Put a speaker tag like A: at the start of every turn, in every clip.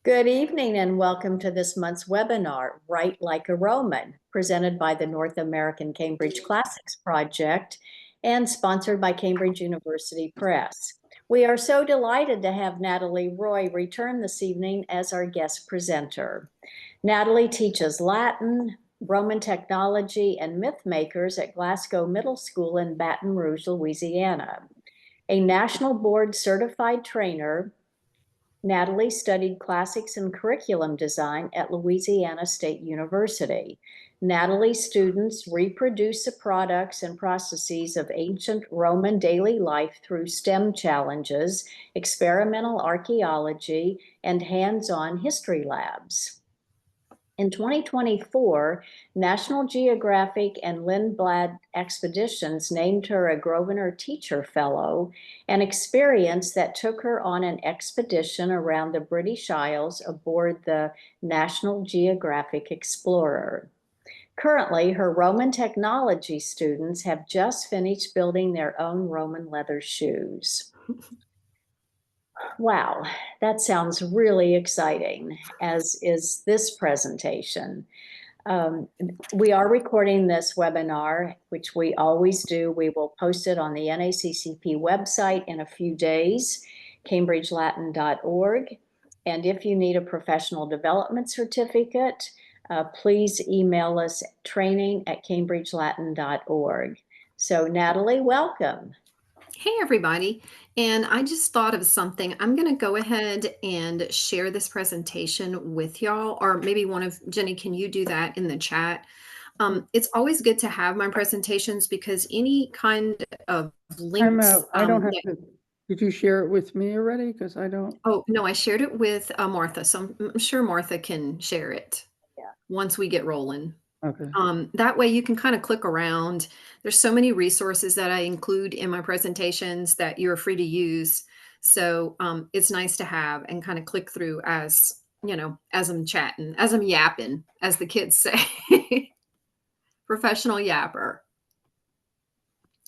A: Good evening and welcome to this month's webinar, Write Like a Roman, presented by the North American Cambridge Classics Project and sponsored by Cambridge University Press. We are so delighted to have Nathalie Roy return this evening as our guest presenter. Nathalie teaches Latin, Roman technology, and myth makers at Glasgow Middle School in Baton Rouge, Louisiana. A national board certified trainer, Nathalie studied classics and curriculum design at Louisiana State University. Nathalie's students reproduce the products and processes of ancient Roman daily life through STEM challenges, experimental archaeology, and hands-on history labs. In 2024, National Geographic and Lindblad Expeditions named her a Grosvenor Teacher Fellow, an experience that took her on an expedition around the British Isles aboard the National Geographic Explorer. Currently, her Roman technology students have just finished building their own Roman leather shoes. Wow, that sounds really exciting, as is this presentation. We are recording this webinar, which we always do. We will post it on the NACCP website in a few days, cambridgelatin.org. And if you need a professional development certificate, please email us training@cambridgelatin.org. So Nathalie, welcome.
B: Hey everybody, and I just thought of something. I'm going to go ahead and share this presentation with y'all, or maybe Jenny, can you do that in the chat? It's always good to have my presentations because any kind of links.
C: I don't have to. Did you share it with me already? Because I don't.
B: Oh, no, I shared it with Martha, so I'm sure Martha can share it once we get rolling.
C: Okay.
B: That way you can kind of click around. There's so many resources that I include in my presentations that you're free to use. So it's nice to have and kind of click through as, as I'm chatting, as I'm yapping, as the kids say. Professional yapper.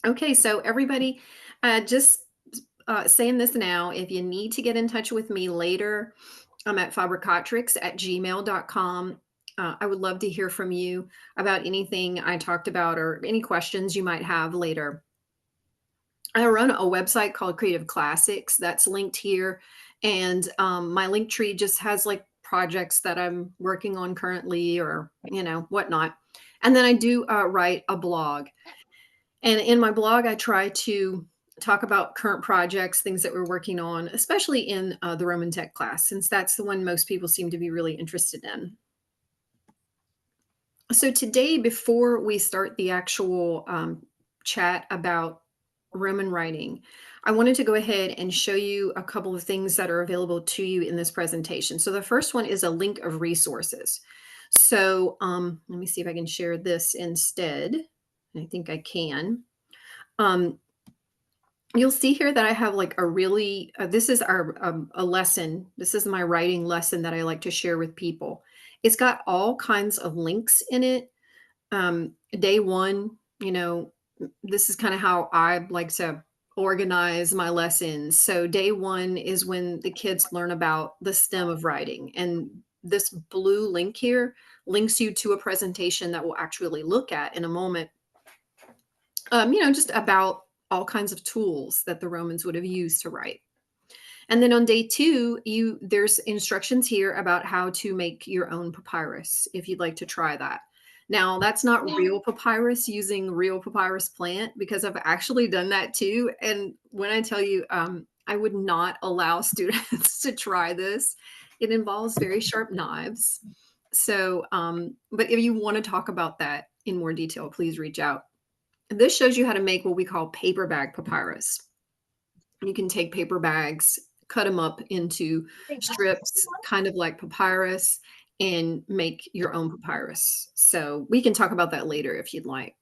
B: Okay, so everybody, just saying this now, if you need to get in touch with me later, I'm at fabricatrix@gmail.com. I would love to hear from you about anything I talked about or any questions you might have later. I run a website called Creative Classics that's linked here. And my link tree just has like projects that I'm working on currently or, whatnot. And then I do write a blog. And in my blog, I try to talk about current projects, things that we're working on, especially in the Roman Tech class, since that's the one most people seem to be really interested in. So today, before we start the actual chat about Roman writing, I wanted to go ahead and show you a couple of things that are available to you in this presentation. So the first one is a link of resources. So let me see if I can share this instead. I think I can. You'll see here that I have like a really, this is a lesson. This is my writing lesson that I like to share with people. It's got all kinds of links in it. Day one, this is kind of how I like to organize my lessons. So day one is when the kids learn about the STEM of writing. And this blue link here links you to a presentation that we'll actually look at in a moment. Just about all kinds of tools that the Romans would have used to write. And then on day two, there's instructions here about how to make your own papyrus, if you'd like to try that. Now, that's not real papyrus using real papyrus plant, because I've actually done that too. And when I tell you, I would not allow students to try this. It involves very sharp knives. So, but if you want to talk about that in more detail, please reach out. This shows you how to make what we call paper bag papyrus. You can take paper bags, cut them up into strips, kind of like papyrus, and make your own papyrus. So we can talk about that later if you'd like.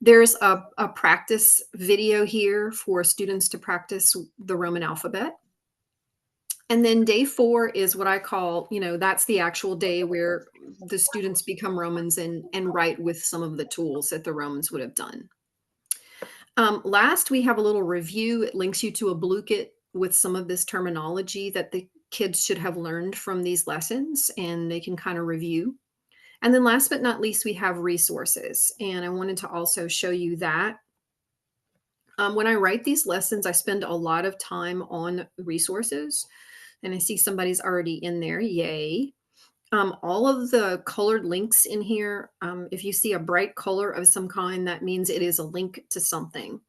B: There's a practice video here for students to practice the Roman alphabet. And then day 4 is what I call, that's the actual day where the students become Romans and write with some of the tools that the Romans would have done. Last, we have a little review. It links you to a Blue Kit with some of this terminology that the kids should have learned from these lessons, and they can kind of review. And then last but not least, we have resources. And I wanted to also show you that. When I write these lessons, I spend a lot of time on resources. And I see somebody's already in there. Yay. All of the colored links in here, if you see a bright color of some kind, that means it is a link to something.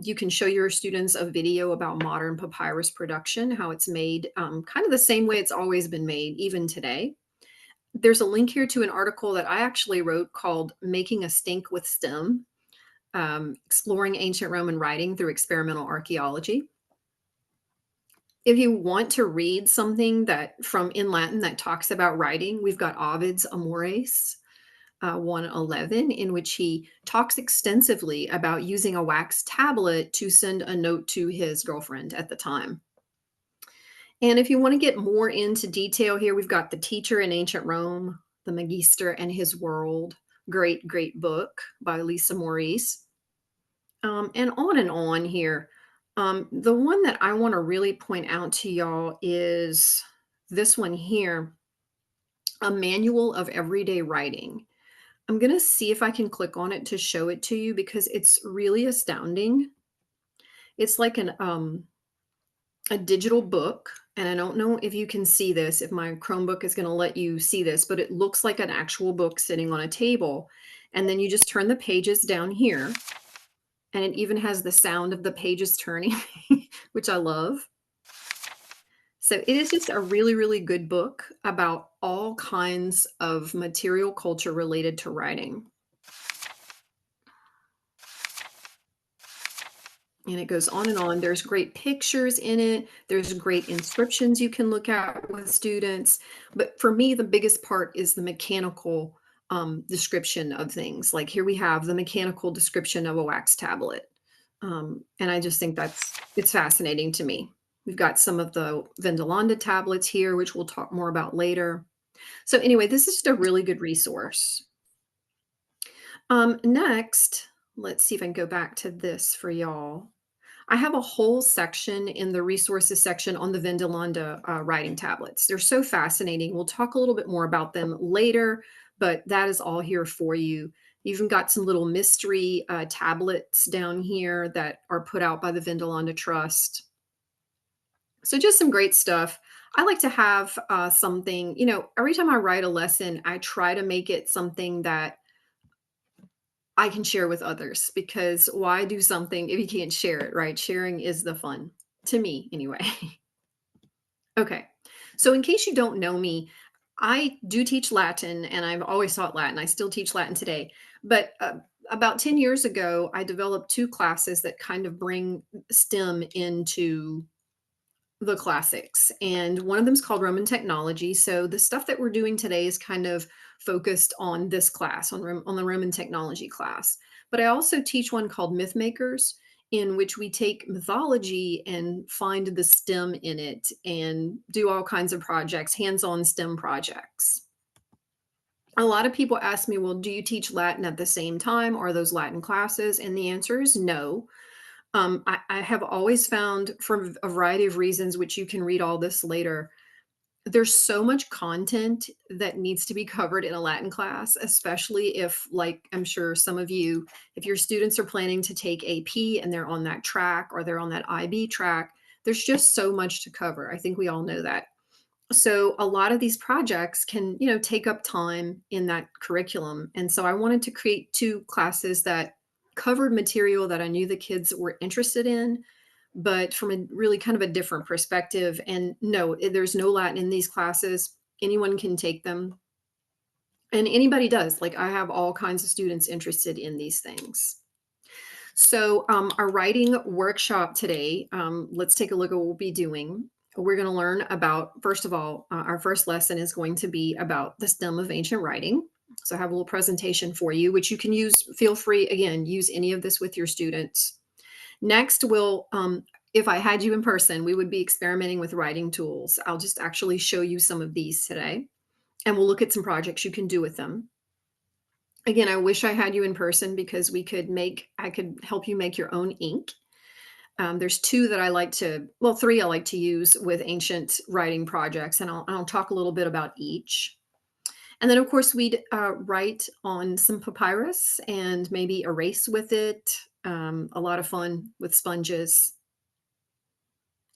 B: You can show your students a video about modern papyrus production, how it's made kind of the same way it's always been made, even today. There's a link here to an article that I actually wrote called Making a Stink with STEM, Exploring Ancient Roman Writing Through Experimental Archaeology. If you want to read something that from in Latin that talks about writing, we've got Ovid's Amores, 111, in which he talks extensively about using a wax tablet to send a note to his girlfriend at the time. And if you want to get more into detail here, we've got The Teacher in Ancient Rome, The Magister and His World, great, great book by Lisa Maurice, and on here. The one that I want to really point out to y'all is this one here, A Manual of Everyday Writing. I'm going to see if I can click on it to show it to you because it's really astounding. It's like a digital book, and I don't know if you can see this, if my Chromebook is going to let you see this, but it looks like an actual book sitting on a table. And then you just turn the pages down here, and it even has the sound of the pages turning, which I love. So it is just a really, really good book about all kinds of material culture related to writing. And it goes on and on. There's great pictures in it. There's great inscriptions you can look at with students. But for me, the biggest part is the mechanical description of things. Like here we have the mechanical description of a wax tablet. And I just think it's fascinating to me. We've got some of the Vindolanda tablets here, which we'll talk more about later. So anyway, this is just a really good resource. Next, let's see if I can go back to this for y'all. I have a whole section in the resources section on the Vindolanda writing tablets. They're so fascinating. We'll talk a little bit more about them later, but that is all here for you. You've even got some little mystery tablets down here that are put out by the Vindolanda Trust. So just some great stuff. I like to have something, every time I write a lesson, I try to make it something that I can share with others, because why do something if you can't share it, right? Sharing is the fun, to me anyway. Okay, so in case you don't know me, I do teach Latin, and I've always taught Latin. I still teach Latin today. But about 10 years ago, I developed 2 classes that kind of bring STEM into the classics. And one of them is called Roman Technology. So the stuff that we're doing today is kind of focused on this class, on the Roman Technology class. But I also teach one called Myth Makers, in which we take mythology and find the STEM in it and do all kinds of projects, hands-on STEM projects. A lot of people ask me, well, do you teach Latin at the same time? Are those Latin classes? And the answer is no. I have always found, for a variety of reasons, which you can read all this later, there's so much content that needs to be covered in a Latin class, especially if, like I'm sure some of you, if your students are planning to take AP and they're on that track or they're on that IB track, there's just so much to cover. I think we all know that. So a lot of these projects can, take up time in that curriculum. And so I wanted to create 2 classes that covered material that I knew the kids were interested in, but from a really kind of a different perspective. And no, there's no Latin in these classes. Anyone can take them. And anybody does. Like I have all kinds of students interested in these things. So our writing workshop today, let's take a look at what we'll be doing. We're going to learn about, first of all, our first lesson is going to be about the STEM of ancient writing. So I have a little presentation for you, which you can use. Feel free, again, use any of this with your students. Next, we'll, if I had you in person, we would be experimenting with writing tools. I'll just actually show you some of these today, and we'll look at some projects you can do with them. Again, I wish I had you in person because I could help you make your own ink. There's three I like to use with ancient writing projects, and I'll talk a little bit about each. And then, of course, we'd write on some papyrus and maybe erase with it. A lot of fun with sponges.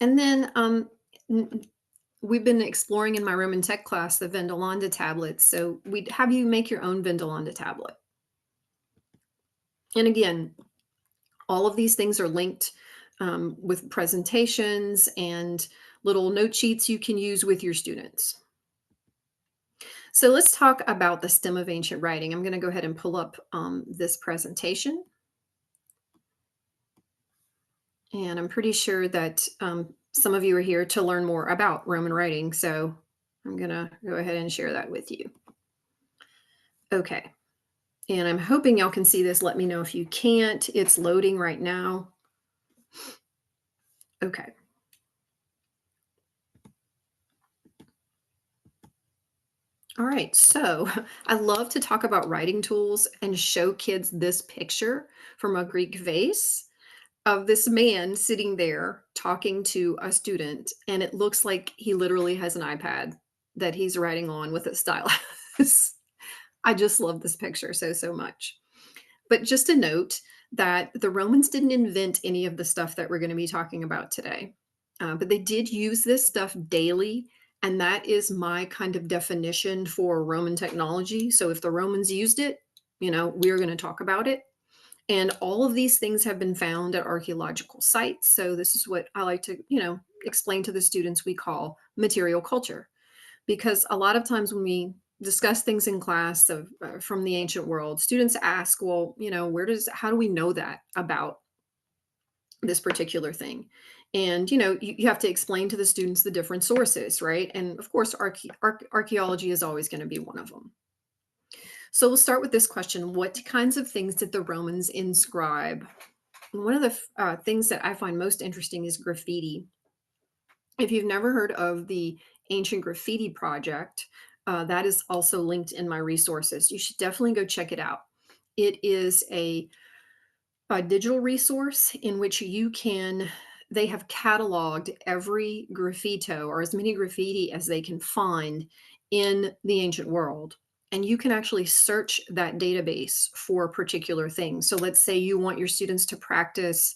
B: And then we've been exploring in my Roman tech class the Vindolanda tablets. So we'd have you make your own Vindolanda tablet. And again, all of these things are linked with presentations and little note sheets you can use with your students. So let's talk about the stem of ancient writing. I'm going to go ahead and pull up this presentation. And I'm pretty sure that some of you are here to learn more about Roman writing. So I'm going to go ahead and share that with you. Okay. And I'm hoping y'all can see this. Let me know if you can't. It's loading right now. Okay. All right, so I love to talk about writing tools and show kids this picture from a Greek vase of this man sitting there talking to a student, and it looks like he literally has an iPad that he's writing on with a stylus. I just love this picture so much. But just a note that the Romans didn't invent any of the stuff that we're going to be talking about today, but they did use this stuff daily. And that is my kind of definition for Roman technology. So if the Romans used it, we're going to talk about it. And all of these things have been found at archaeological sites. So this is what I like to, explain to the students we call material culture. Because a lot of times when we discuss things in class from the ancient world, students ask, well, how do we know that about this particular thing? And, you have to explain to the students the different sources, right? And of course, archaeology is always going to be one of them. So we'll start with this question. What kinds of things did the Romans inscribe? And one of the things that I find most interesting is graffiti. If you've never heard of the Ancient Graffiti Project, that is also linked in my resources. You should definitely go check it out. It is a digital resource in which they have cataloged every graffito or as many graffiti as they can find in the ancient world. And you can actually search that database for particular things. So let's say you want your students to practice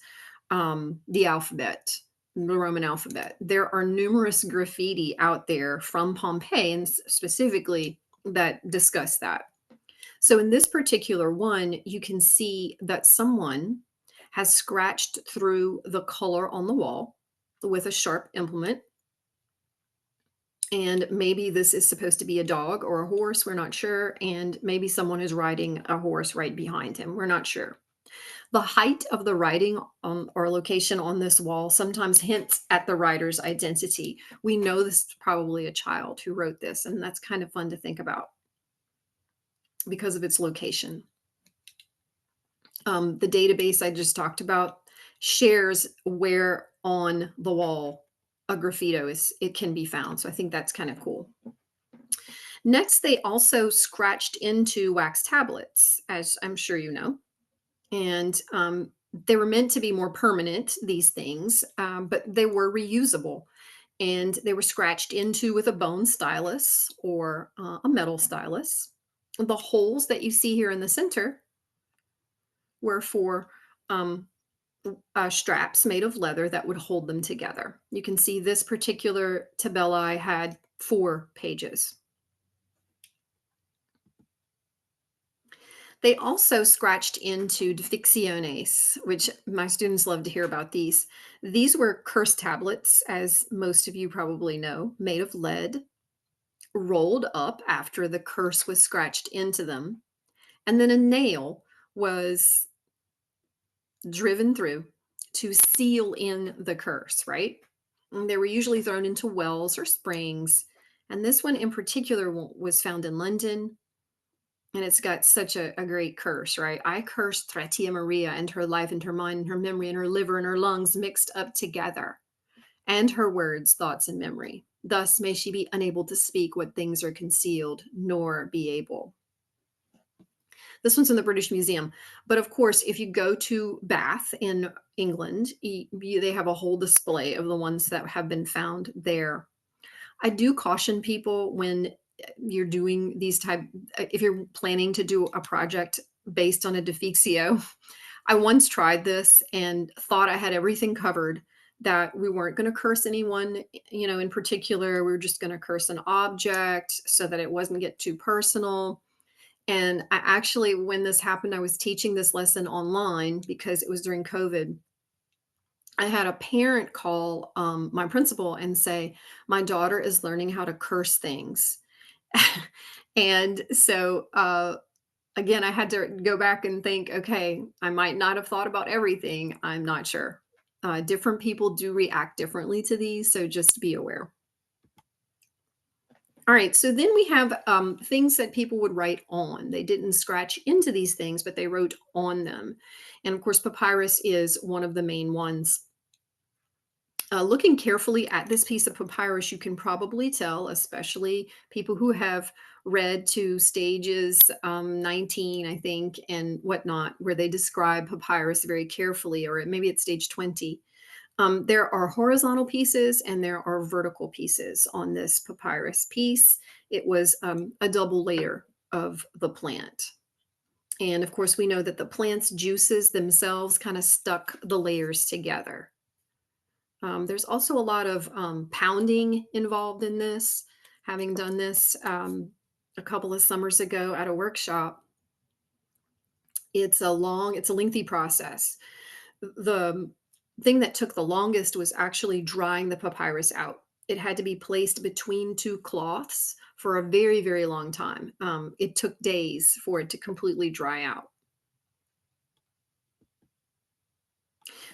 B: the alphabet, the Roman alphabet. There are numerous graffiti out there from Pompeii, and specifically that discuss that. So in this particular one, you can see that someone has scratched through the color on the wall with a sharp implement. And maybe this is supposed to be a dog or a horse, we're not sure. And maybe someone is riding a horse right behind him, we're not sure. The height of the writing or location on this wall sometimes hints at the writer's identity. We know this is probably a child who wrote this, and that's kind of fun to think about because of its location. The database I just talked about shares where on the wall a graffito it can be found. So I think that's kind of cool. Next, they also scratched into wax tablets, as I'm sure you know. And they were meant to be more permanent, these things, but they were reusable. And they were scratched into with a bone stylus or a metal stylus. The holes that you see here in the center were for straps made of leather that would hold them together. You can see this particular tabella had 4 pages. They also scratched into difixiones, which my students love to hear about these. These were curse tablets, as most of you probably know, made of lead, rolled up after the curse was scratched into them. And then a nail was driven through to seal in the curse, right? And they were usually thrown into wells or springs. And this one in particular was found in London. And it's got such a great curse, right? I curse Thratia Maria and her life and her mind and her memory and her liver and her lungs mixed up together, and her words, thoughts, and memory. Thus may she be unable to speak what things are concealed, nor be able. This one's in the British Museum. But of course, if you go to Bath in England, they have a whole display of the ones that have been found there. I do caution people when you're doing these if you're planning to do a project based on a defixio. I once tried this and thought I had everything covered, that we weren't going to curse anyone, in particular. We were just going to curse an object so that it wasn't get too personal. And I actually, when this happened, I was teaching this lesson online because it was during COVID. I had a parent call my principal and say, my daughter is learning how to curse things. And so, again, I had to go back and think, okay, I might not have thought about everything. I'm not sure. Different people do react differently to these, so just be aware. All right, so then we have things that people would write on. They didn't scratch into these things, but they wrote on them. And of course, papyrus is one of the main ones. Looking carefully at this piece of papyrus, you can probably tell, especially people who have read to stages 19, I think, and whatnot, where they describe papyrus very carefully, or maybe it's stage 20. There are horizontal pieces and there are vertical pieces on this papyrus piece. It was a double layer of the plant. And of course, we know that the plant's juices themselves kind of stuck the layers together. There's also a lot of pounding involved in this. Having done this a couple of summers ago at a workshop, it's a lengthy process. The thing that took the longest was actually drying the papyrus out. It had to be placed between two cloths for a very, very long time. It took days for it to completely dry out.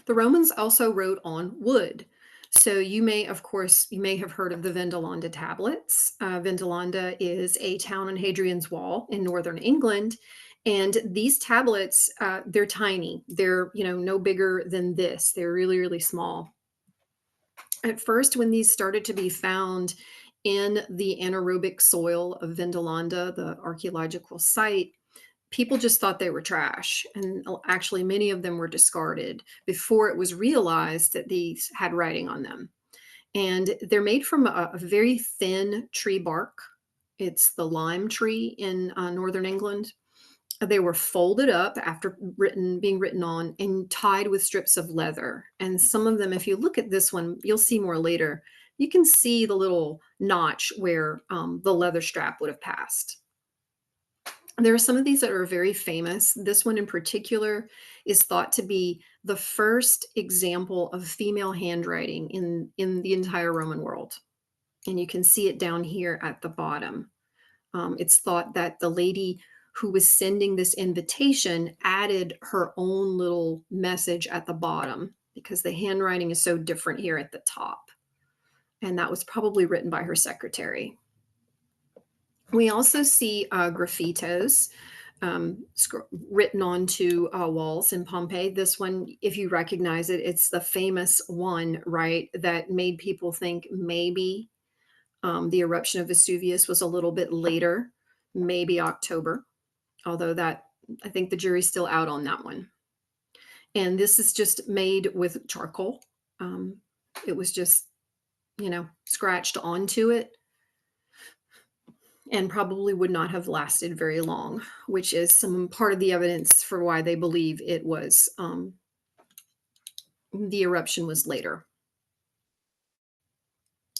B: The Romans also wrote on wood. So you may have heard of the Vindolanda tablets. Vindolanda is a town on Hadrian's Wall in northern England. And these tablets, they're tiny. They're, no bigger than this. They're really, really small. At first, when these started to be found in the anaerobic soil of Vindolanda, the archaeological site, people just thought they were trash. And actually, many of them were discarded before it was realized that these had writing on them. And they're made from a very thin tree bark. It's the lime tree in northern England. They were folded up after being written on and tied with strips of leather. And some of them, if you look at this one, you'll see more later, you can see the little notch where the leather strap would have passed. There are some of these that are very famous. This one in particular is thought to be the first example of female handwriting in the entire Roman world. And you can see it down here at the bottom. It's thought that the lady who was sending this invitation added her own little message at the bottom because the handwriting is so different here at the top. And that was probably written by her secretary. We also see graffitos written onto walls in Pompeii. This one, if you recognize it, it's the famous one, right, that made people think maybe the eruption of Vesuvius was a little bit later, maybe October, although I think the jury's still out on that one. And this is just made with charcoal. It was just, scratched onto it, and probably would not have lasted very long, which is some part of the evidence for why they believe it was the eruption was later.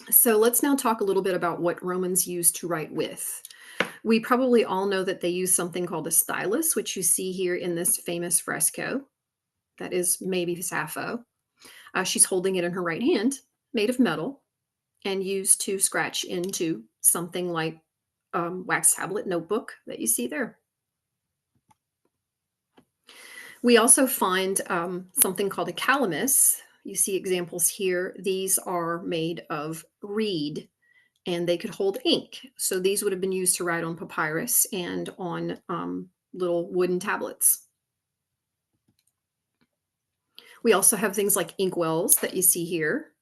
B: So let's now talk a little bit about what Romans used to write with. We probably all know that they used something called a stylus, which you see here in this famous fresco. That is maybe Sappho. She's holding it in her right hand, made of metal, and used to scratch into something like wax tablet notebook that you see there. We also find something called a calamus. You see examples here. These are made of reed and they could hold ink. So these would have been used to write on papyrus and on little wooden tablets. We also have things like inkwells that you see here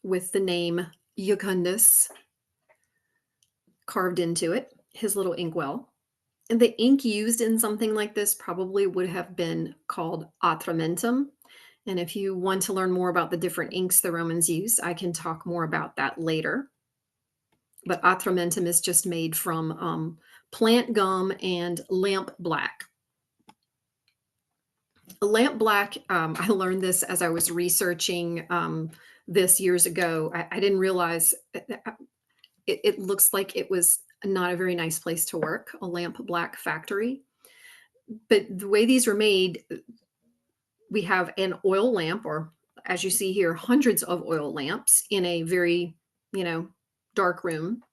B: with the name Jucundus carved into it, his little inkwell. And the ink used in something like this probably would have been called atramentum. And if you want to learn more about the different inks the Romans used, I can talk more about that later. But atramentum is just made from plant gum and lamp black. Lamp black, I learned this as I was researching this years ago. I didn't realize it looks like it was not a very nice place to work, a lamp black factory. But the way these were made, we have an oil lamp, or as you see here, hundreds of oil lamps in a very, dark room.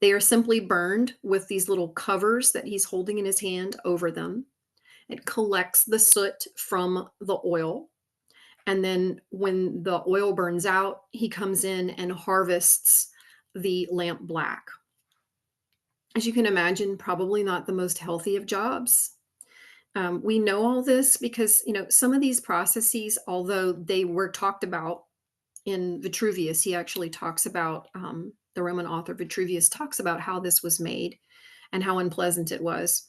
B: They are simply burned with these little covers that he's holding in his hand over them. It collects the soot from the oil. And then when the oil burns out, he comes in and harvests the lamp black. As you can imagine, probably not the most healthy of jobs. We know all this because, some of these processes, although they were talked about in Vitruvius, he actually talks about, the Roman author Vitruvius talks about how this was made and how unpleasant it was.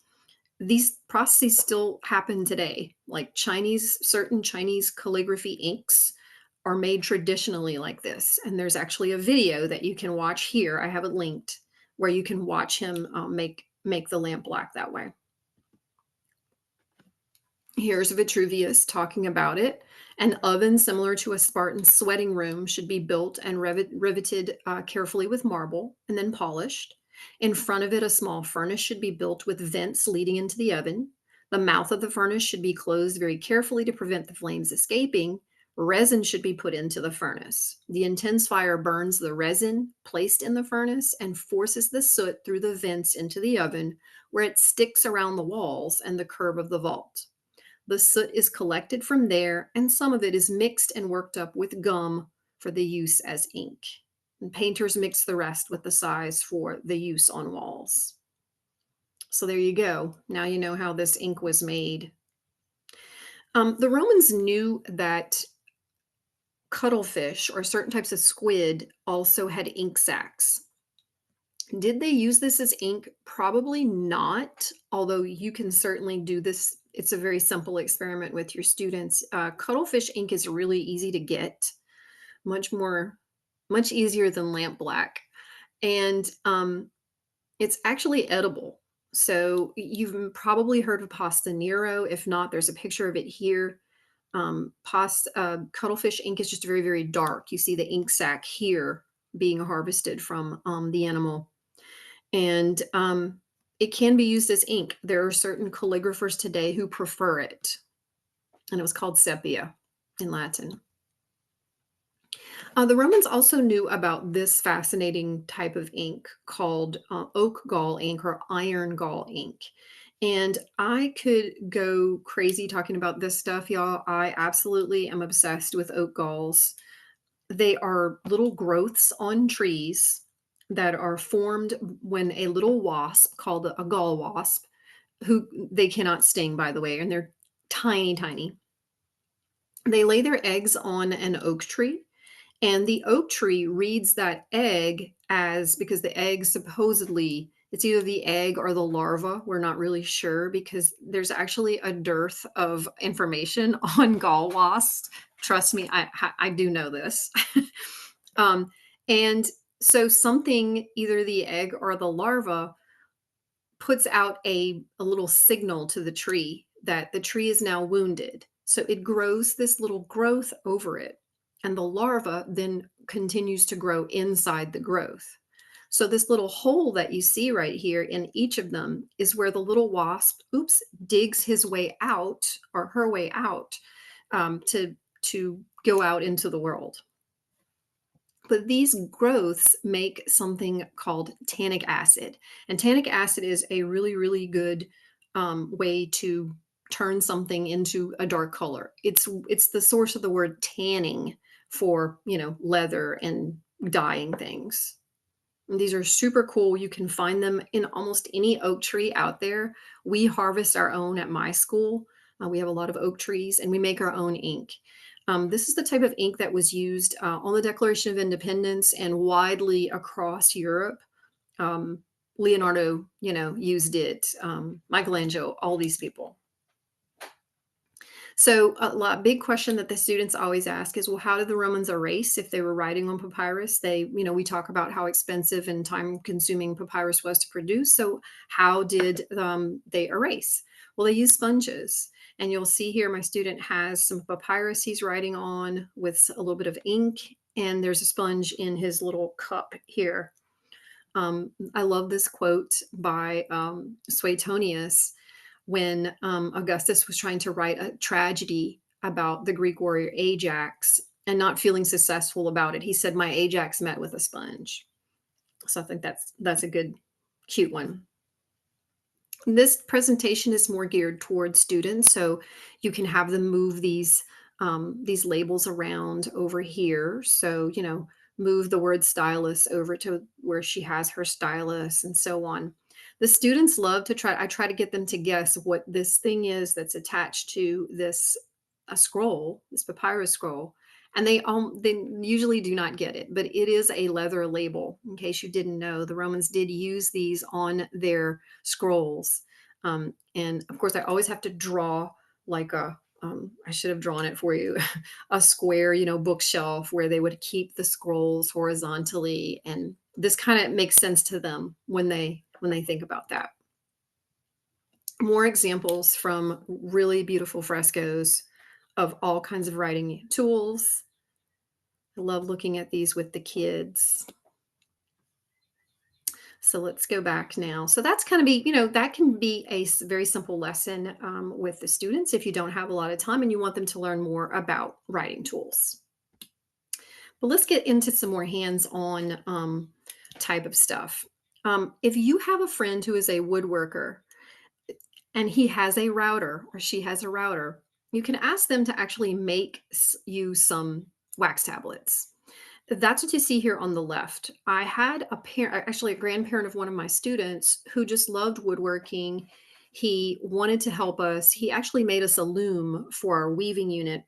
B: These processes still happen today. Like certain Chinese calligraphy inks are made traditionally like this. And there's actually a video that you can watch here. I have it linked where you can watch him make the lamp black that way. Here's Vitruvius talking about it. An oven similar to a Spartan sweating room should be built and riveted carefully with marble and then polished. In front of it, a small furnace should be built with vents leading into the oven. The mouth of the furnace should be closed very carefully to prevent the flames escaping. Resin should be put into the furnace. The intense fire burns the resin placed in the furnace and forces the soot through the vents into the oven, where it sticks around the walls and the curb of the vault. The soot is collected from there, and some of it is mixed and worked up with gum for the use as ink. And painters mix the rest with the size for the use on walls. So there you go. Now you know how this ink was made. The Romans knew that cuttlefish or certain types of squid also had ink sacs. Did they use this as ink? Probably not, although you can certainly do this. It's a very simple experiment with your students. Cuttlefish ink is really easy to get, much easier than lamp black. And it's actually edible. So you've probably heard of pasta nero. If not, there's a picture of it here. Cuttlefish ink is just very, very dark. You see the ink sac here being harvested from the animal. And it can be used as ink. There are certain calligraphers today who prefer it. And it was called sepia in Latin. The Romans also knew about this fascinating type of ink called oak gall ink or iron gall ink. And I could go crazy talking about this stuff, y'all. I absolutely am obsessed with oak galls. They are little growths on trees that are formed when a little wasp called a gall wasp, who they cannot sting, by the way, and they're tiny, tiny. They lay their eggs on an oak tree, and the oak tree reads that egg as, because the egg supposedly, it's either the egg or the larva. We're not really sure because there's actually a dearth of information on gall wasps. Trust me, I do know this. And so something, either the egg or the larva, puts out a little signal to the tree that the tree is now wounded. So it grows this little growth over it. And the larva then continues to grow inside the growth. So this little hole that you see right here in each of them is where the little wasp, digs his way out or her way out to go out into the world. But these growths make something called tannic acid. And tannic acid is a really, really good way to turn something into a dark color. It's the source of the word tanning for, leather and dyeing things. And these are super cool. You can find them in almost any oak tree out there. We harvest our own at my school. We have a lot of oak trees and we make our own ink. This is the type of ink that was used on the Declaration of Independence and widely across Europe Leonardo, used it. Michelangelo, all these people. So big question that the students always ask is, well, how did the Romans erase if they were writing on papyrus? We talk about how expensive and time consuming papyrus was to produce. So how did they erase? Well, they used sponges. And you'll see here, my student has some papyrus he's writing on with a little bit of ink. And there's a sponge in his little cup here. I love this quote by Suetonius when Augustus was trying to write a tragedy about the Greek warrior Ajax and not feeling successful about it. He said, "My Ajax met with a sponge." So I think that's a good, cute one. This presentation is more geared towards students, so you can have them move these labels around over here. So, move the word stylus over to where she has her stylus and so on. The students love to I try to get them to guess what this thing is that's attached to this scroll, this papyrus scroll. And they usually do not get it, but it is a leather label. In case you didn't know, the Romans did use these on their scrolls. And of course, I always have to draw like I should have drawn it for you, a square, bookshelf where they would keep the scrolls horizontally. And this kind of makes sense to them when they think about that. More examples from really beautiful frescoes of all kinds of writing tools. I love looking at these with the kids. So let's go back now. So that's kind of that can be a very simple lesson with the students if you don't have a lot of time and you want them to learn more about writing tools. But let's get into some more hands-on type of stuff. If you have a friend who is a woodworker and he has a router or she has a router, you can ask them to actually make you some wax tablets. That's what you see here on the left. I had a grandparent of one of my students who just loved woodworking. He wanted to help us. He actually made us a loom for our weaving unit,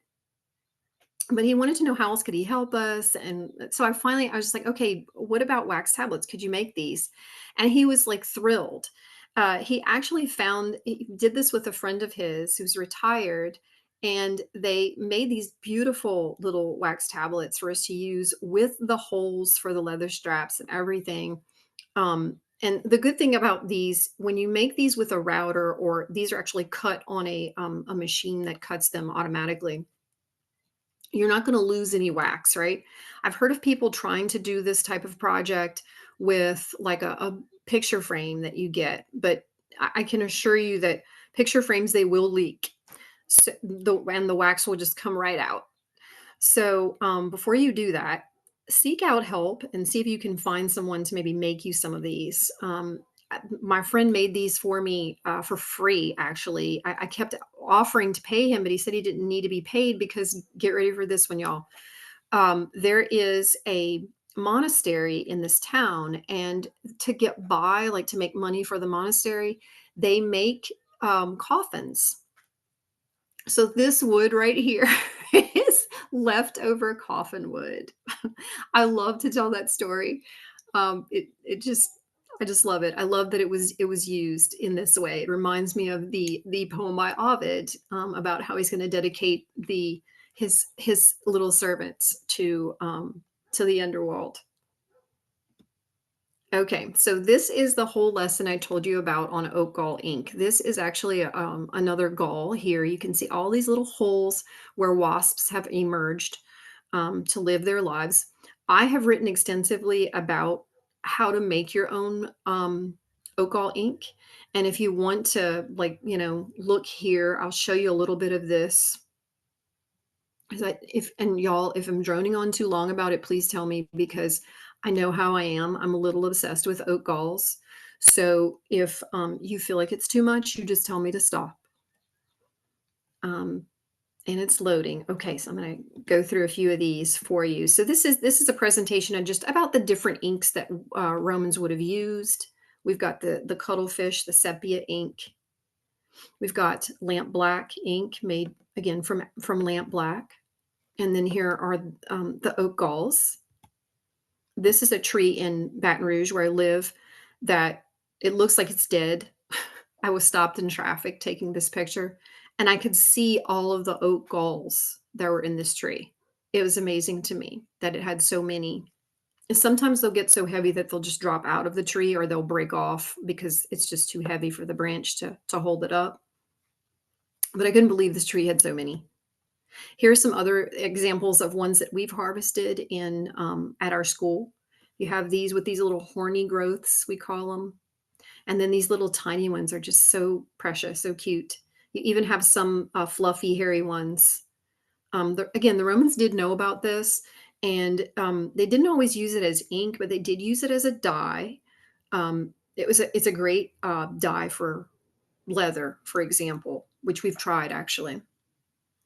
B: but he wanted to know how else could he help us. And so I was just like, okay, what about wax tablets? Could you make these? And he was like thrilled. He did this with a friend of his who's retired, and they made these beautiful little wax tablets for us to use with the holes for the leather straps and everything. And the good thing about these, when you make these with a router, or these are actually cut on a machine that cuts them automatically, you're not going to lose any wax, right? I've heard of people trying to do this type of project with like a picture frame that you get, but I can assure you that picture frames, they will leak. So and the wax will just come right out. So before you do that, seek out help and see if you can find someone to maybe make you some of these. My friend made these for me for free, actually. I kept offering to pay him, but he said he didn't need to be paid because, get ready for this one, y'all. There is a monastery in this town, and to get by, like to make money for the monastery, they make coffins. So this wood right here is leftover coffin wood. I love to tell that story. I just love it. I love that it was used in this way. It reminds me of the poem by Ovid about how he's going to dedicate his little servants to the underworld. Okay, so this is the whole lesson I told you about on oak gall ink. This is actually another gall here. You can see all these little holes where wasps have emerged to live their lives. I have written extensively about how to make your own oak gall ink. And if you want to, look here, I'll show you a little bit of this. If I'm droning on too long about it, please tell me, because I know how I am. I'm a little obsessed with oak galls. So if you feel like it's too much, you just tell me to stop. And it's loading. Okay, so I'm going to go through a few of these for you. So this is a presentation on just about the different inks that Romans would have used. We've got the cuttlefish, the sepia ink. We've got lamp black ink made again from lamp black. And then here are the oak galls. This is a tree in Baton Rouge where I live that It looks like it's dead. I was stopped in traffic taking this picture, and I could see all of the oak galls that were in this tree. It was amazing to me that it had so many. And sometimes they'll get so heavy that they'll just drop out of the tree or they'll break off because it's just too heavy for the branch to hold it up. But I couldn't believe this tree had so many. Here are some other examples of ones that we've harvested in at our school. You have these with these little horny growths, we call them. And then these little tiny ones are just so precious, so cute. You even have some fluffy, hairy ones. Again, the Romans did know about this, and they didn't always use it as ink, but they did use it as a dye. It's a great dye for leather, for example, which we've tried actually.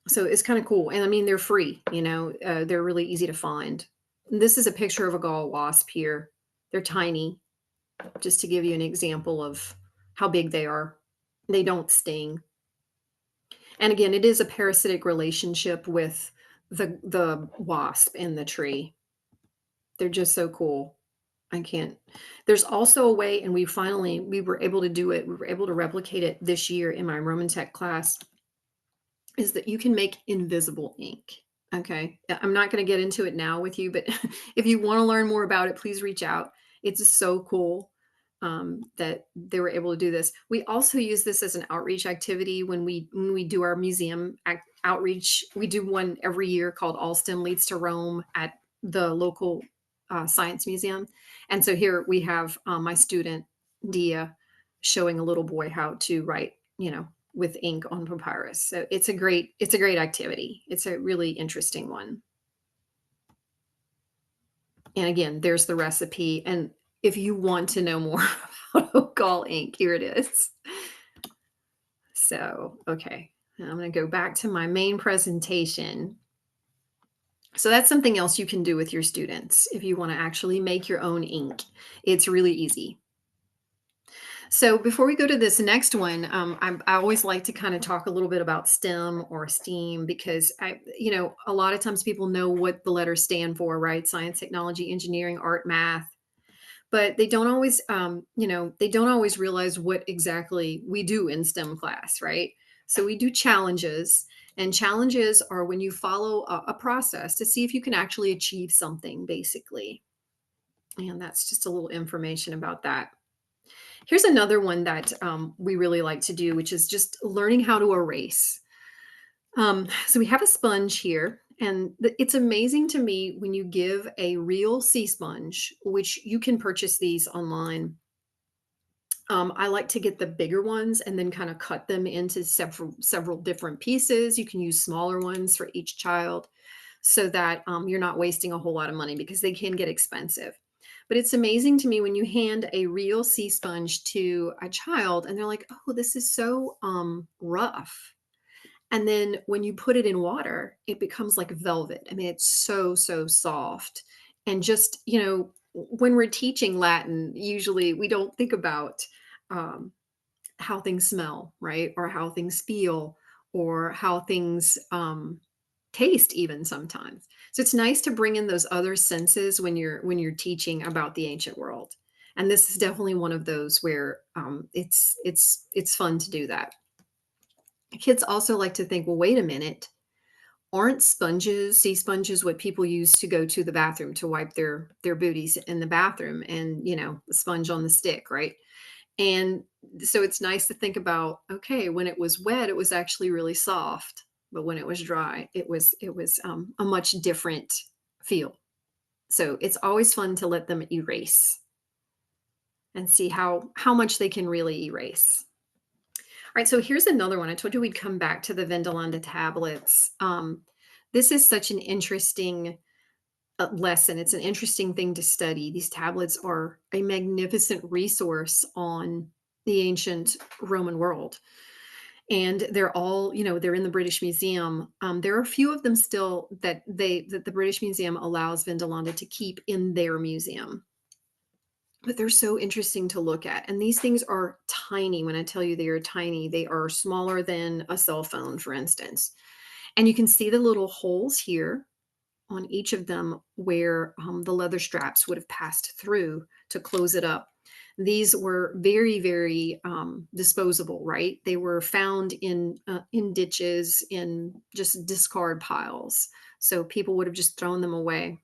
B: So it's kind of cool, and I mean they're free. They're really easy to find. And this is a picture of a gall wasp here. They're tiny, just to give you an example of how big they are. They don't sting. And again, it is a parasitic relationship with the wasp in the tree. They're just so cool. I can't. There's also a way, and we were able to do it. We were able to replicate it this year in my Roman Tech class, is that you can make invisible ink. Okay. I'm not going to get into it now with you, but if you want to learn more about it, please reach out. It's just so cool that they were able to do this. We also use this as an outreach activity when we do our museum outreach. We do one every year called All STEM Leads to Rome at the local science museum. And so here we have my student Dia showing a little boy how to write, with ink on papyrus. So it's a great activity. It's a really interesting one. And again, there's the recipe. And if you want to know more about oak gall ink, here it is. So, okay, now I'm going to go back to my main presentation. So that's something else you can do with your students if you want to actually make your own ink. It's really easy. So before we go to this next one, I always like to kind of talk a little bit about STEM or STEAM because a lot of times people know what the letters stand for, right? Science, technology, engineering, art, math, but they don't always, they don't always realize what exactly we do in STEM class, right? So we do challenges, and challenges are when you follow a process to see if you can actually achieve something, basically. And that's just a little information about that. Here's another one that we really like to do, which is just learning how to erase. So we have a sponge here, and it's amazing to me when you give a real sea sponge, which you can purchase these online. I like to get the bigger ones and then kind of cut them into several different pieces. You can use smaller ones for each child so that you're not wasting a whole lot of money because they can get expensive. But it's amazing to me when you hand a real sea sponge to a child and they're like, oh, this is so rough. And then when you put it in water, it becomes like velvet. I mean, it's so, so soft. And just, when we're teaching Latin, usually we don't think about how things smell, right? Or how things feel, or how things taste even sometimes. So it's nice to bring in those other senses when you're teaching about the ancient world. And this is definitely one of those where it's fun to do that. Kids also like to think, well, wait a minute, aren't sea sponges, what people use to go to the bathroom to wipe their booties in the bathroom, and the sponge on the stick, right? And so it's nice to think about, okay, when it was wet, it was actually really soft, but when it was dry, it was a much different feel. So it's always fun to let them erase and see how much they can really erase. All right, so here's another one. I told you we'd come back to the Vindolanda tablets. This is such an interesting lesson. It's an interesting thing to study. These tablets are a magnificent resource on the ancient Roman world. And they're all, they're in the British Museum. There are a few of them still that the British Museum allows Vindolanda to keep in their museum. But they're so interesting to look at. And these things are tiny. When I tell you they are tiny, they are smaller than a cell phone, for instance. And you can see the little holes here on each of them where the leather straps would have passed through to close it up. These were very, very disposable, right? They were found in ditches, in just discard piles. So people would have just thrown them away.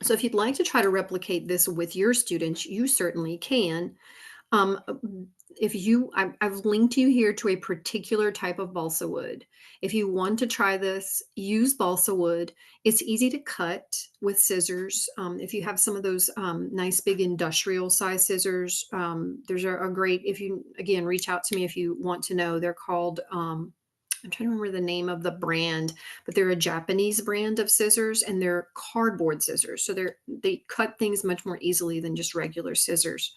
B: So if you'd like to try to replicate this with your students, you certainly can. Um, if you, I've linked you here to a particular type of balsa wood. If you want to try this, use balsa wood. It's easy to cut with scissors. If you have some of those nice big industrial size scissors, there's a great, if you, again, reach out to me if you want to know. They're called, I'm trying to remember the name of the brand, but they're a Japanese brand of scissors, and they're cardboard scissors. So they cut things much more easily than just regular scissors.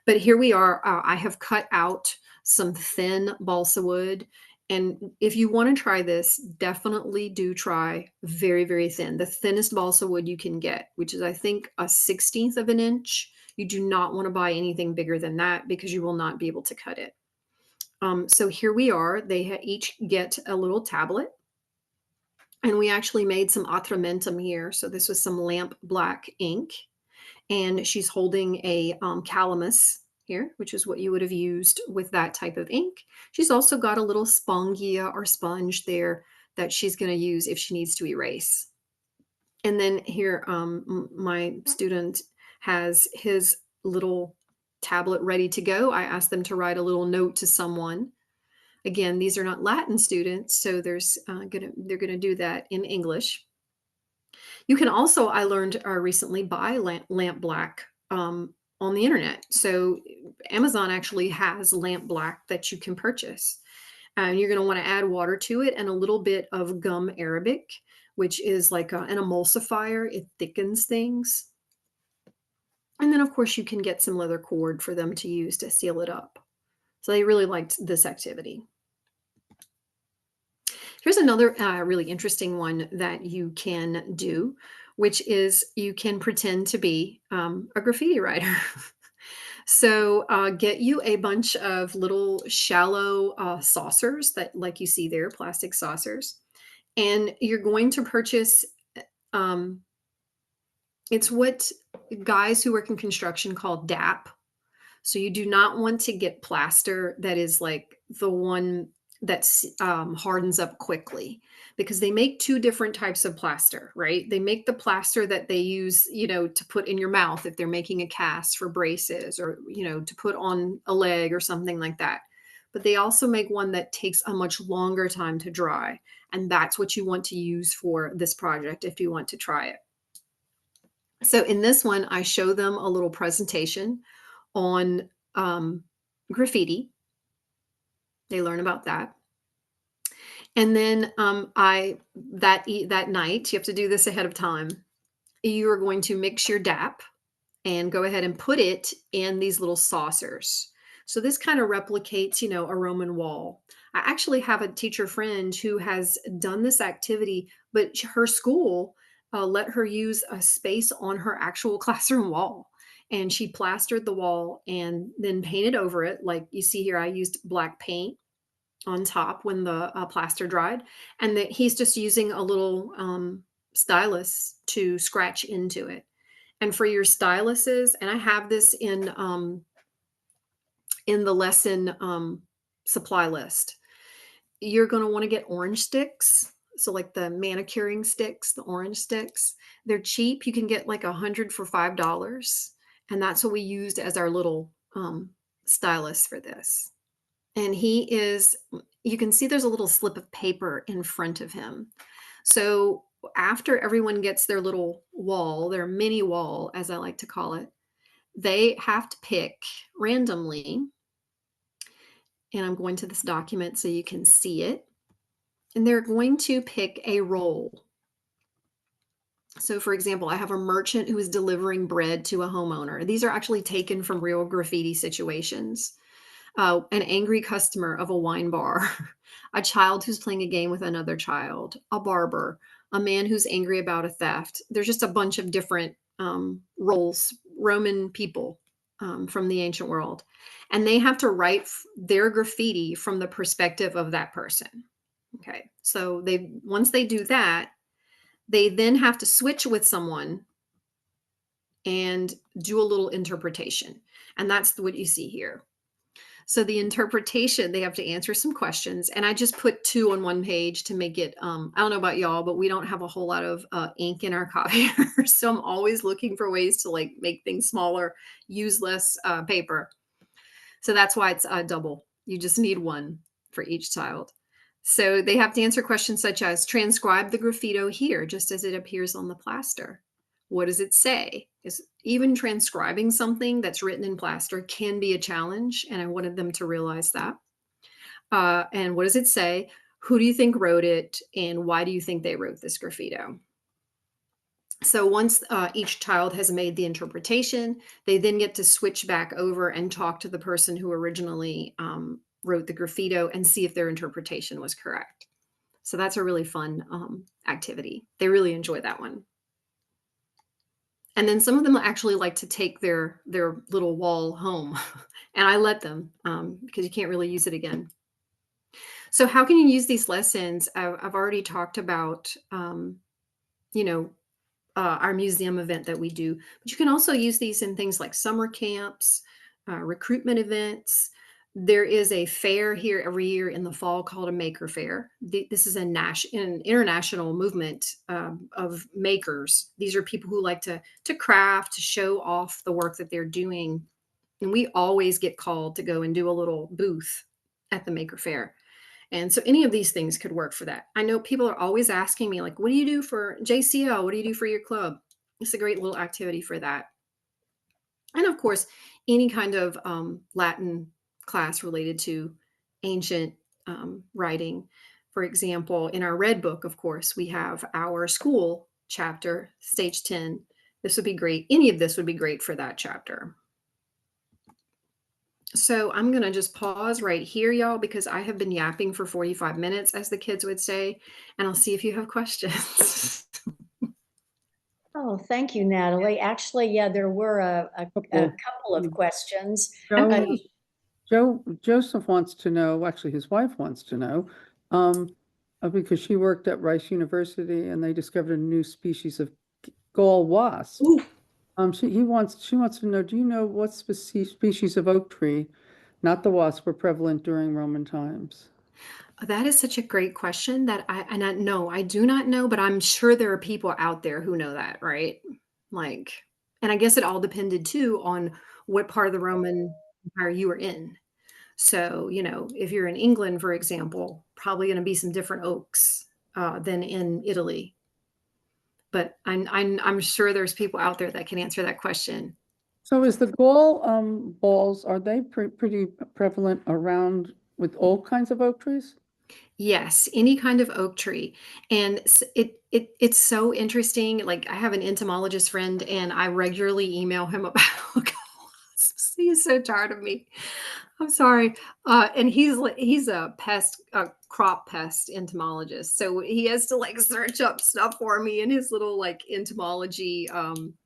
B: But here we are. I have cut out some thin balsa wood. And if you want to try this, definitely do try very, very thin. The thinnest balsa wood you can get, which is, I think, a 1/16 of an inch. You do not want to buy anything bigger than that because you will not be able to cut it. So here we are. They each get a little tablet. And we actually made some atramentum here. So this was some lamp black ink. And she's holding a calamus here, which is what you would have used with that type of ink. She's also got a little spongia or sponge there that she's going to use if she needs to erase. And then here, my student has his little tablet ready to go. I asked them to write a little note to someone. Again, these are not Latin students, so they're gonna do that in English. You can also, I learned recently, buy lamp black on the internet. So Amazon actually has lamp black that you can purchase. And you're going to want to add water to it and a little bit of gum arabic, which is like an emulsifier. It thickens things. And then, of course, you can get some leather cord for them to use to seal it up. So they really liked this activity. Here's another really interesting one that you can do, which is you can pretend to be a graffiti writer. So get you a bunch of little shallow saucers that, like you see there, plastic saucers. And you're going to purchase, it's what guys who work in construction call DAP. So you do not want to get plaster that is like the one that hardens up quickly, because they make two different types of plaster, right? They make the plaster that they use, to put in your mouth if they're making a cast for braces, or, to put on a leg or something like that. But they also make one that takes a much longer time to dry. And that's what you want to use for this project if you want to try it. So in this one, I show them a little presentation on graffiti. They learn about that. And then that night, you have to do this ahead of time. You are going to mix your DAP and go ahead and put it in these little saucers. So this kind of replicates, a Roman wall. I actually have a teacher friend who has done this activity, but her school let her use a space on her actual classroom wall. And she plastered the wall and then painted over it. Like you see here, I used black paint on top when the plaster dried. And that he's just using a little stylus to scratch into it. And for your styluses, and I have this in the lesson supply list, you're going to want to get orange sticks. So like the manicuring sticks, the orange sticks, they're cheap. You can get like 100 for $5. And that's what we used as our little stylus for this. And you can see there's a little slip of paper in front of him. So after everyone gets their little wall, their mini wall, as I like to call it, they have to pick randomly. And I'm going to this document so you can see it. And they're going to pick a role. So for example, I have a merchant who is delivering bread to a homeowner. These are actually taken from real graffiti situations. An angry customer of a wine bar, a child who's playing a game with another child, a barber, a man who's angry about a theft. There's just a bunch of different roles, Roman people from the ancient world. And they have to write their graffiti from the perspective of that person. Okay, so once they do that, they then have to switch with someone and do a little interpretation. And that's what you see here. So the interpretation, they have to answer some questions. And I just put 2 on one page to make it, I don't know about y'all, but we don't have a whole lot of ink in our copier. So I'm always looking for ways to like make things smaller, use less paper. So that's why it's double. You just need 1 for each child. So they have to answer questions such as transcribe the graffito here, just as it appears on the plaster. What does it say? Is even transcribing something that's written in plaster can be a challenge, and I wanted them to realize that. And what does it say? Who do you think wrote it, and why do you think they wrote this graffito? So once each child has made the interpretation, they then get to switch back over and talk to the person who originally wrote the graffito and see if their interpretation was correct. So that's a really fun activity. They really enjoy that one. And then some of them actually like to take their little wall home, and I let them because you can't really use it again. So how can you use these lessons? I've already talked about, you know, our museum event that we do, but you can also use these in things like summer camps, recruitment events. There is a fair here every year in the fall called a maker fair. This is an international movement of makers. These are people who like to craft, to show off the work that they're doing. And we always get called to go and do a little booth at the maker fair. And so any of these things could work for that. I know people are always asking me, like, what do you do for JCL? What do you do for your club? It's a great little activity for that. And of course, any kind of Latin class related to ancient writing. For example, in our red book, of course, we have our school chapter, stage 10. This would be great. Any of this would be great for that chapter. So I'm going to just pause right here, y'all, because I have been yapping for 45 minutes, as the kids would say, and I'll see if you have questions.
A: Oh, thank you, Natalie. Actually, yeah, there were a couple of questions.
C: Joseph wants to know, actually his wife wants to know, because she worked at Rice University and they discovered a new species of gall wasp.
B: Ooh.
C: She wants to know, do you know what species of oak tree, not the wasp, were prevalent during Roman times?
B: That is such a great question that I do not know, but I'm sure there are people out there who know that, right? Like, and I guess it all depended too on what part of the Roman Empire you were in. So, you know, if you're in England, for example, probably going to be some different oaks than in Italy. But I'm sure there's people out there that can answer that question.
C: So is the gall balls, are they pretty prevalent around with all kinds of oak trees?
B: Yes, any kind of oak tree. And it's so interesting. Like I have an entomologist friend and I regularly email him about wasps. He's so tired of me. I'm sorry. And he's a crop pest entomologist. So he has to like search up stuff for me in his little like entomology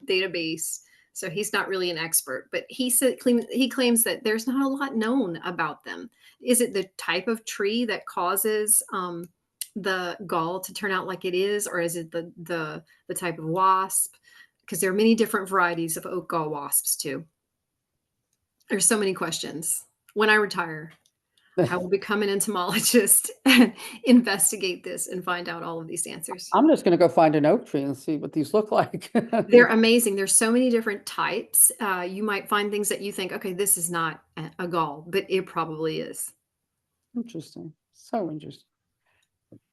B: database. So he's not really an expert, but he claims that there's not a lot known about them. Is it the type of tree that causes the gall to turn out like it is, or is it the type of wasp? Because there are many different varieties of oak gall wasps too. There's so many questions. When I retire, I will become an entomologist and investigate this and find out all of these answers.
C: I'm just going to go find an oak tree and see what these look like.
B: They're amazing. There's so many different types. You might find things that you think, okay, this is not a gall, but it probably is.
C: Interesting. So interesting.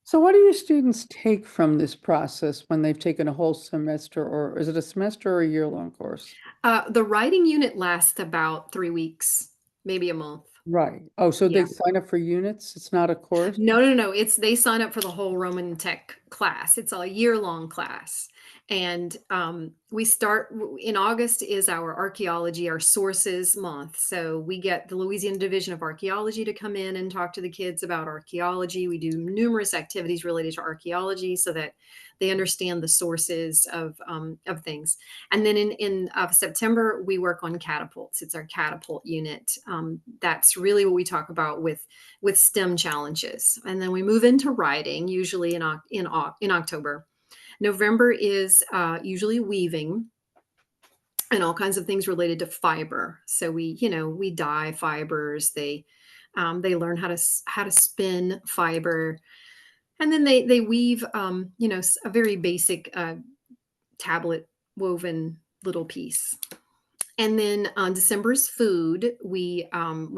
C: So what do your students take from this process when they've taken a whole semester, or is it a semester or a year-long course?
B: The writing unit lasts about 3 weeks, maybe a month.
C: Right. Oh, so
B: Yeah.
C: they sign up for units? It's not a course?
B: No. They sign up for the whole Roman Tech class. It's a year-long class. And we start in August is our archaeology, our sources month. So we get the Louisiana Division of Archaeology to come in and talk to the kids about archaeology. We do numerous activities related to archaeology so that they understand the sources of things. And then in September, we work on catapults. It's our catapult unit. That's really what we talk about with STEM challenges. And then we move into writing, usually in October. November is usually weaving. and all kinds of things related to fiber. So we dye fibers. They learn how to spin fiber, and then they weave a very basic tablet woven little piece. And then on December's food, we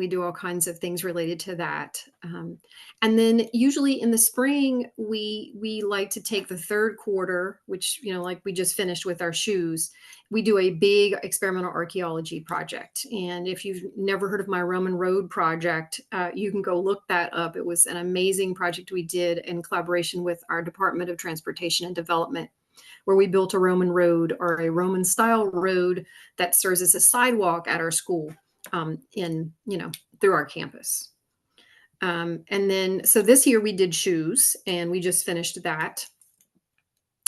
B: do all kinds of things related to that. And then usually in the spring, we like to take the third quarter, which like we just finished with our shoes. We do a big experimental archaeology project. And if you've never heard of my Roman Road project, you can go look that up. It was an amazing project we did in collaboration with our Department of Transportation and Development, where we built a Roman road, or a Roman style road, that serves as a sidewalk at our school, through our campus. And then, so this year we did shoes, and we just finished that.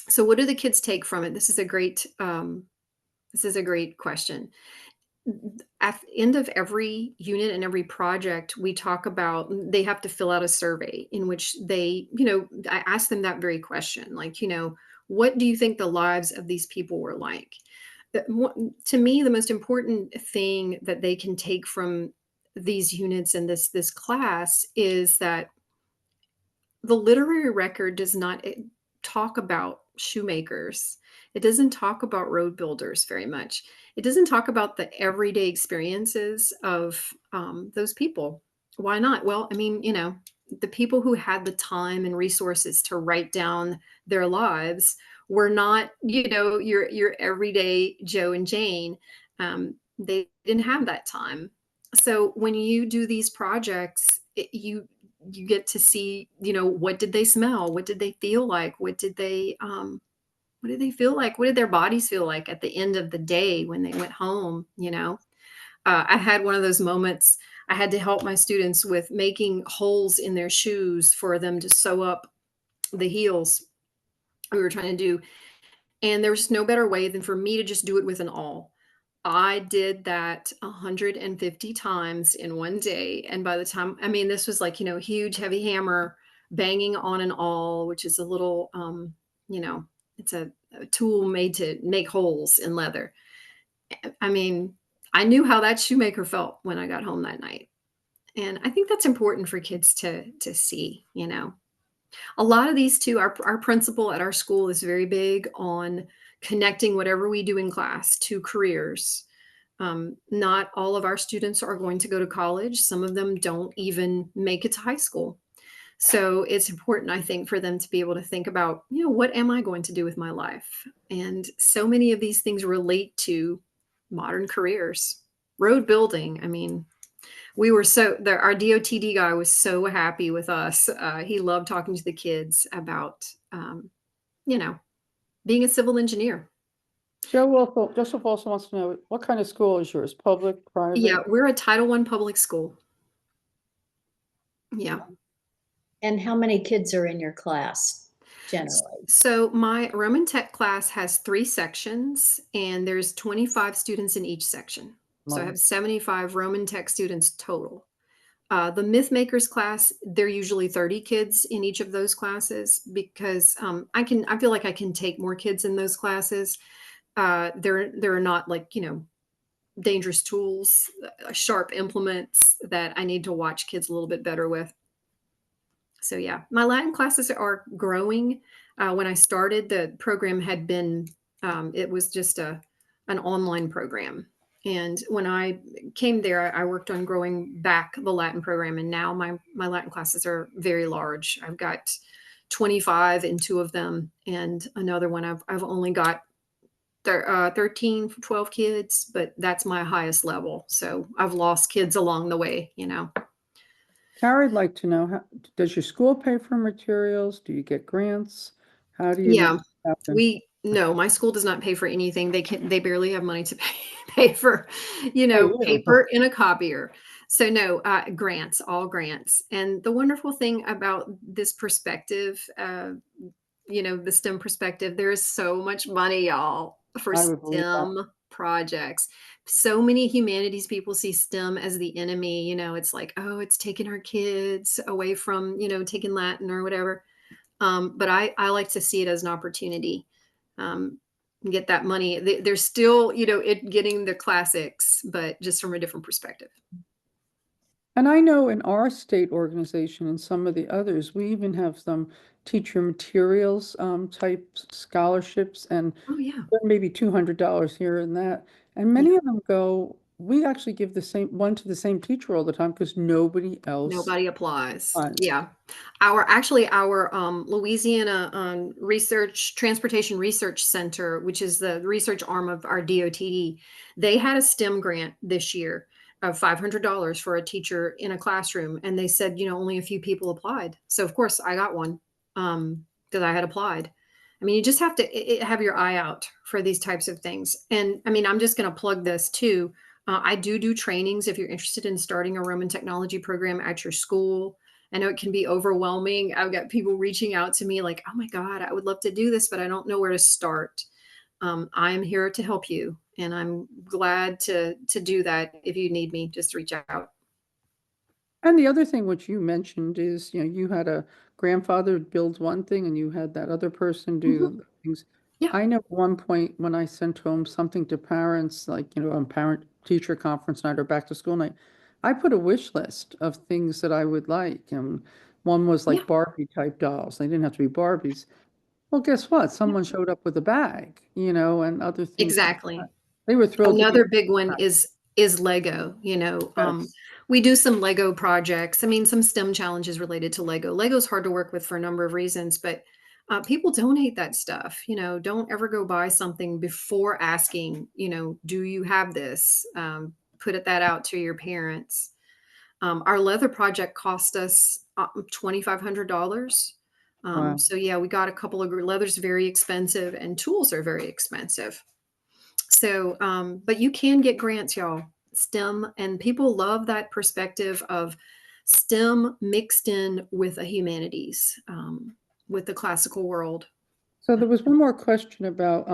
B: So what do the kids take from it? This is a great question. At the end of every unit and every project, we talk about, they have to fill out a survey in which I ask them that very question, like, what do you think the lives of these people were like? To me, the most important thing that they can take from these units and this class is that the literary record does not talk about shoemakers. It doesn't talk about road builders very much. It doesn't talk about the everyday experiences of those people. Why not? Well, I mean, the people who had the time and resources to write down their lives were not, your everyday Joe and Jane. They didn't have that time. So when you do these projects, you get to see, what did they smell? What did they feel like? What did they feel like? What did their bodies feel like at the end of the day when they went home? I had one of those moments. I had to help my students with making holes in their shoes for them to sew up the heels we were trying to do. And there was no better way than for me to just do it with an awl. I did that 150 times in one day. And by the time, this was like, huge, heavy hammer banging on an awl, which is a little, it's a tool made to make holes in leather. I knew how that shoemaker felt when I got home that night. And I think that's important for kids to see, A lot of these too, our principal at our school is very big on connecting whatever we do in class to careers. Not all of our students are going to go to college. Some of them don't even make it to high school. So it's important, I think, for them to be able to think about, what am I going to do with my life? And so many of these things relate to modern careers. Road building, we were our DOTD guy was so happy with us. He loved talking to the kids about, being a civil engineer.
C: Joseph also wants to know, what kind of school is yours? Public, private?
B: Yeah, we're a Title I public school. Yeah.
A: And how many kids are in your class generally?
B: So my Roman Tech class has 3 sections, and there's 25 students in each section. So I have 75 Roman Tech students total. The Myth Makers class, they're usually 30 kids in each of those classes, because I feel like I can take more kids in those classes. They're not like, dangerous tools, sharp implements that I need to watch kids a little bit better with. So yeah, my Latin classes are growing. When I started, the program had been, it was just an online program. And when I came there, I worked on growing back the Latin program. And now my Latin classes are very large. I've got 25 in 2 of them. And another one, I've only got 13, 12 kids, but that's my highest level. So I've lost kids along the way,
C: Carrie'd like to know, does your school pay for materials? Do you get grants? How do you
B: Yeah,
C: make it happen?
B: no, my school does not pay for anything. They barely have money to pay for,
C: Oh, really?
B: paper in a copier. So no, grants, all grants. And the wonderful thing about this perspective, the STEM perspective, there is so much money, y'all, for
C: I would believe that.
B: STEM projects. So many humanities people see STEM as the enemy. It's like, oh, it's taking our kids away from, taking Latin or whatever. But I like to see it as an opportunity. get that money. They're still, getting the classics, but just from a different perspective.
C: And I know in our state organization and some of the others, we even have some teacher materials type scholarships, and
B: Oh yeah.
C: there may be $200 here and that. And many of them go, we actually give the same one to the same teacher all the time because nobody else
B: Nobody applies.
C: applies.
B: Yeah. Our Louisiana Transportation Research Center, which is the research arm of our DOTD, they had a STEM grant this year of $500 for a teacher in a classroom. And they said, only a few people applied. So of course I got one because I had applied. I mean, you just have to have your eye out for these types of things. And I mean, I'm just going to plug this too. I do trainings if you're interested in starting a Roman technology program at your school. I know it can be overwhelming. I've got people reaching out to me like, oh my God, I would love to do this, but I don't know where to start. I am here to help you, and I'm glad to do that. If you need me, just reach out.
C: And the other thing which you mentioned is, you had a grandfather build one thing and you had that other person do
B: Mhm.
C: the things.
B: Yeah.
C: I know at one point when I sent home something to parents, like, on parent teacher conference night or back to school night, I put a wish list of things that I would like. And one was
B: Yeah.
C: like Barbie type dolls. They didn't have to be Barbies. Well, guess what?
B: Yeah.
C: Someone showed up with a bag, and other things like
B: Exactly.
C: that. They were thrilled to be.
B: Another big one is Lego.
C: Yes.
B: We do some Lego projects. I mean, some STEM challenges related to Lego. Lego's hard to work with for a number of reasons, but people donate that stuff. Don't ever go buy something before asking, do you have this? Put that out to your parents. Our leather project cost us $2,500.
C: Wow.
B: So yeah, we got a couple of leather's very expensive and tools are very expensive. So, but you can get grants, y'all. STEM, and people love that perspective of STEM mixed in with a humanities, with the classical world.
C: So there was one more question about,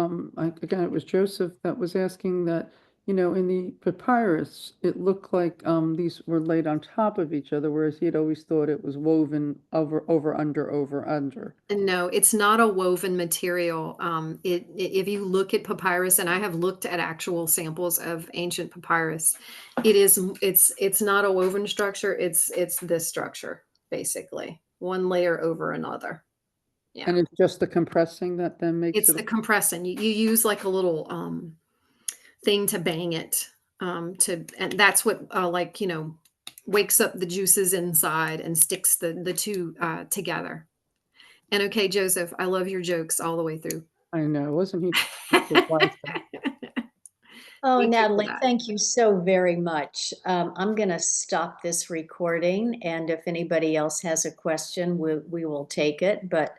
C: again, it was Joseph that was asking that, in the papyrus, it looked like these were laid on top of each other, whereas he had always thought it was woven over, under, over, under.
B: And no, it's not a woven material. If you look at papyrus, and I have looked at actual samples of ancient papyrus, it's not a woven structure. It's this structure basically, one layer over another. Yeah.
C: And it's just the compressing that then makes
B: It's
C: it.
B: the compressing. You use like a little thing to bang it and that's what wakes up the juices inside and sticks the two together. And okay, Joseph, I love your jokes all the way through.
C: I know, wasn't he?
A: Oh,
B: Thank you for
A: Natalie,
B: that.
A: thank you so very much. I'm going to stop this recording, and if anybody else has a question, we will take it. But